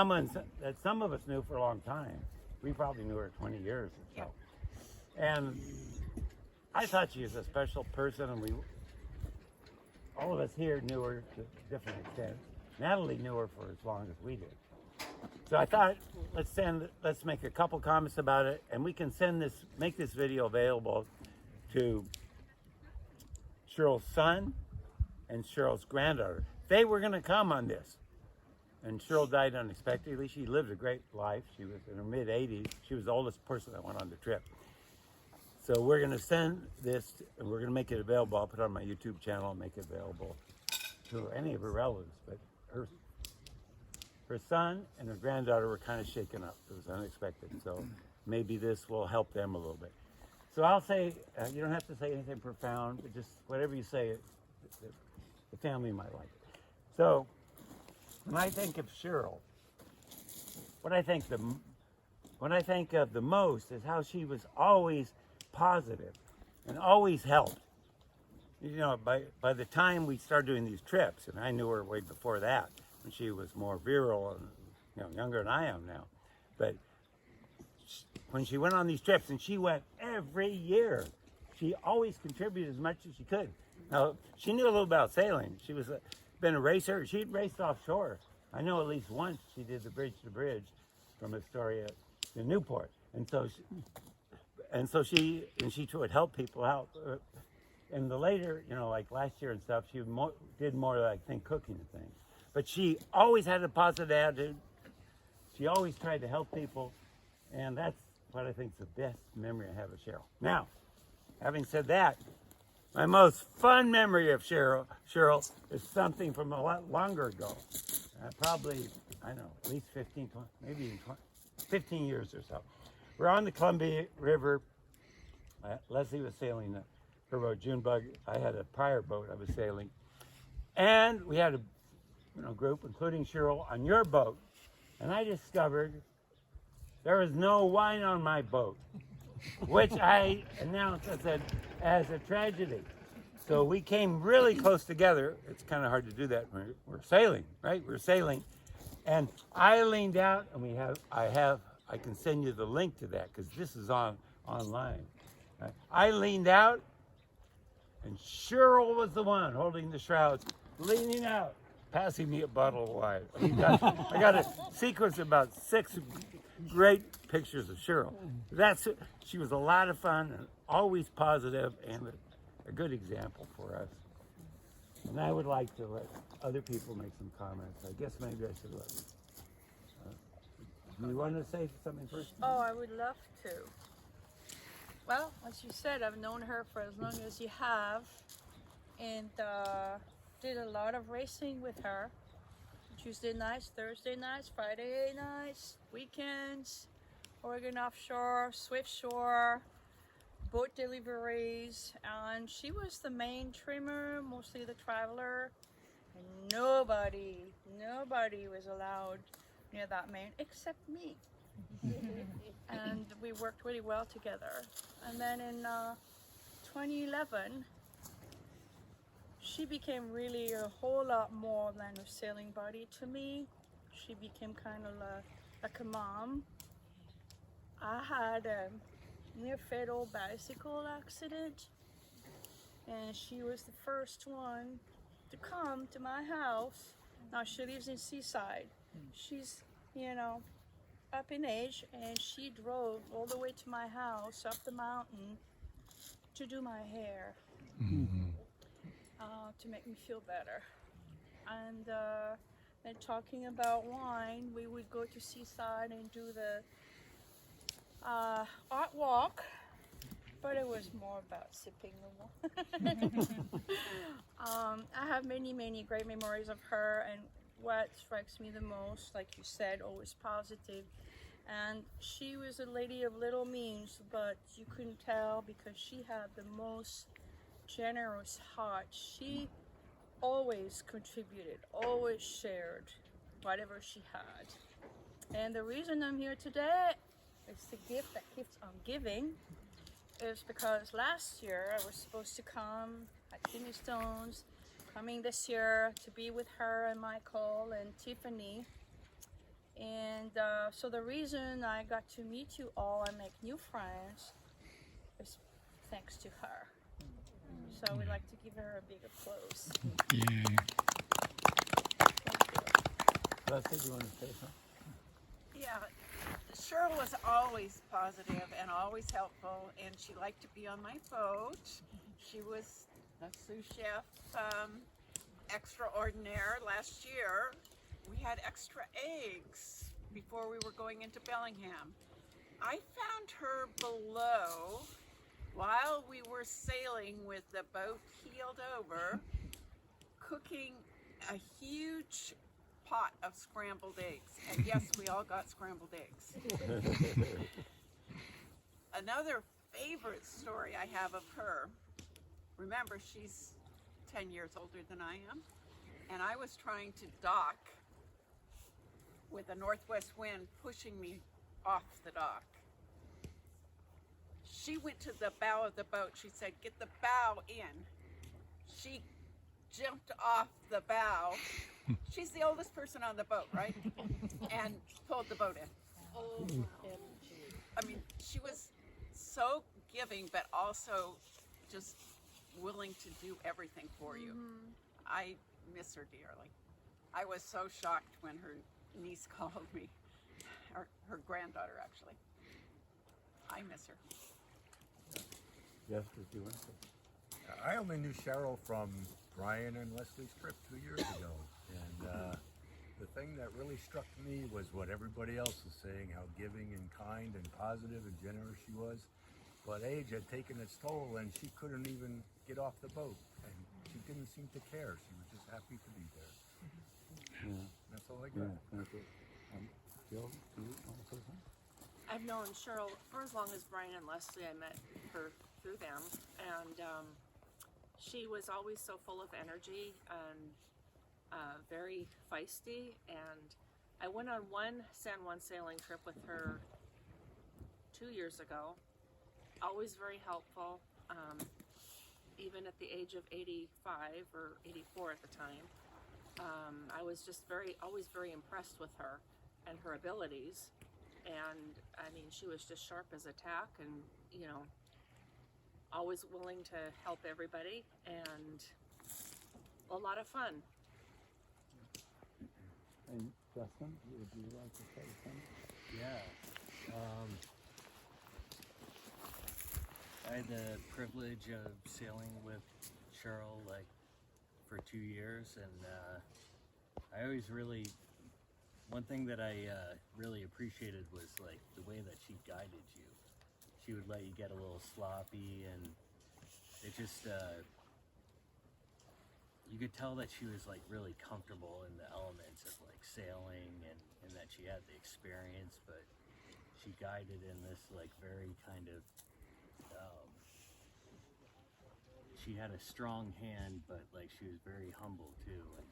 Someone that some of us knew for a long time. We probably knew her 20 years or so. And I thought she was a special person, and all of us here knew her to different extents. Natalie knew her for as long as we did. So I thought, let's make a couple comments about it, and we can make this video available to Shirl's son and Shirl's granddaughter. They were going to come on this. And Shirl died unexpectedly. She lived a great life. She was in her mid-80s. She was the oldest person that went on the trip. So we're going to send this, and we're going to make it available. I'll put it on my YouTube channel and make it available to any of her relatives. But her son and her granddaughter were kind of shaken up. It was unexpected. So maybe this will help them a little bit. So I'll say, you don't have to say anything profound, but just whatever you say, the family might like it. So when I think of Shirl, what I think of the most is how she was always positive and always helped. You know, by the time we started doing these trips, and I knew her way before that, when she was more virile and younger than I am now, but when she went on these trips, and she went every year, she always contributed as much as she could. Now, she knew a little about sailing. She was been a racer. She'd raced offshore. I know at least once she did the bridge to bridge from Astoria to Newport, and so she would help people out. And the later, like last year and stuff, she did more like cooking and things. But she always had a positive attitude. She always tried to help people, and that's what I think is the best memory I have of Shirl. Now, having said that, my most fun memory of Shirl is something from a lot longer ago. Probably, I don't know, at least 15, 20, maybe even 20, 15 years or so. We're on the Columbia River. Leslie was sailing her boat, Junebug. I had a prior boat I was sailing. And we had a group, including Shirl, on your boat. And I discovered there was no wine on my boat, which I announced as a tragedy. So we came really close together. It's kind of hard to do that when we're sailing, right? We're sailing. And I leaned out, and I can send you the link to that because this is online. Right? I leaned out, and Shirl was the one holding the shrouds, leaning out, passing me a bottle of wine. I got a sequence of about 6 great pictures of Shirl. She was a lot of fun and always positive and a good example for us. And I would like to let other people make some comments. I guess maybe I should let do you want to say something first? Oh, I would love to. Well, as you said, I've known her for as long as you have, and did a lot of racing with her. Tuesday nights, Thursday nights, Friday nights, weekends, Oregon offshore, Swift shore, boat deliveries, and she was the main trimmer, mostly the traveler, and nobody was allowed near that main except me. And we worked really well together. And then in 2011, she became really a whole lot more than a sailing buddy to me. She became kind of like a mom. I had a near-fatal bicycle accident, and she was the first one to come to my house. Now she lives in Seaside. She's, up in age, and she drove all the way to my house up the mountain to do my hair. To make me feel better. And then talking about wine, we would go to Seaside and do the art walk, but it was more about sipping the wine. I have many great memories of her, and what strikes me the most, like you said, always positive. And she was a lady of little means, but you couldn't tell because she had the most generous heart. She always contributed, always shared whatever she had. And the reason I'm here today is the gift that keeps on giving, is because last year I was supposed to come at Jimmy Stone's, coming this year to be with her and Michael and Tiffany. so the reason I got to meet you all and make new friends is thanks to her. So we'd like to give her a big applause. Yeah. Leslie, you want to say something? Yeah, Shirl was always positive and always helpful, and she liked to be on my boat. She was a sous chef extraordinaire. Last year, we had extra eggs before we were going into Bellingham. I found her below while we were sailing with the boat heeled over, cooking a huge pot of scrambled eggs. And yes, we all got scrambled eggs. Another favorite story I have of her, remember she's 10 years older than I am, and I was trying to dock with a northwest wind pushing me off the dock. She went to the bow of the boat. She said, "Get the bow in." She jumped off the bow. She's the oldest person on the boat, right? And pulled the boat in. I mean, she was so giving, but also just willing to do everything for you. I miss her dearly. I was so shocked when her niece called me, or her granddaughter actually. I miss her. Yes, did you want to say? I only knew Cheryl from Brian and Leslie's trip 2 years ago, and the thing that really struck me was what everybody else was saying, how giving and kind and positive and generous she was. But age had taken its toll, and she couldn't even get off the boat, and she didn't seem to care. She was just happy to be there. Yeah. That's all I Yeah, got. thank you. Jill, do you want to say something? I've known Shirl for as long as Brian and Leslie. I met her through them, and she was always so full of energy and very feisty. And I went on one San Juan sailing trip with her 2 years ago. Always very helpful, even at the age of 85 or 84 at the time. I was just always very impressed with her and her abilities. And I mean, she was just sharp as a tack, and you know, always willing to help everybody, and a lot of fun. And Justin, would you like to say something? Yeah. I had the privilege of sailing with Shirl like for 2 years, and I always one thing that I really appreciated was like the way that she guided you. She would let you get a little sloppy, and it just you could tell that she was like really comfortable in the elements of like sailing, and that she had the experience, but she guided in this like very kind of she had a strong hand, but like she was very humble too, and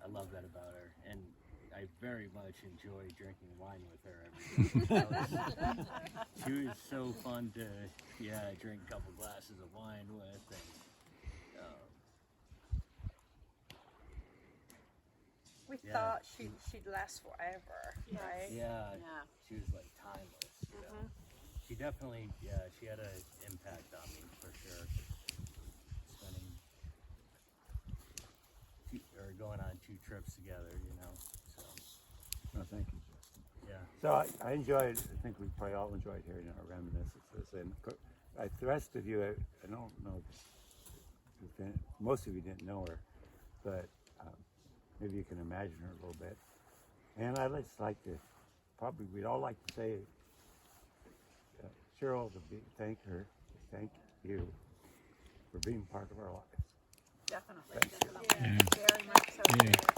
I love that about her. And I very much enjoy drinking wine with her every day. She was so fun to drink a couple glasses of wine with, and We Yeah. thought she'd last forever, right? yeah, Yeah. she was like timeless. You know? She definitely, she had an impact on me for sure. Spending going on 2 trips together, you know. So No, thank you, Justin. yeah. So I enjoyed, I think we probably all enjoyed hearing our reminiscences. And the rest of you, I don't know, most of you didn't know her, but maybe you can imagine her a little bit. And I'd just like to, we'd all like to say, Shirl, thank you for being part of our lives. Definitely. Thank you. Definitely. Very much so. Yeah.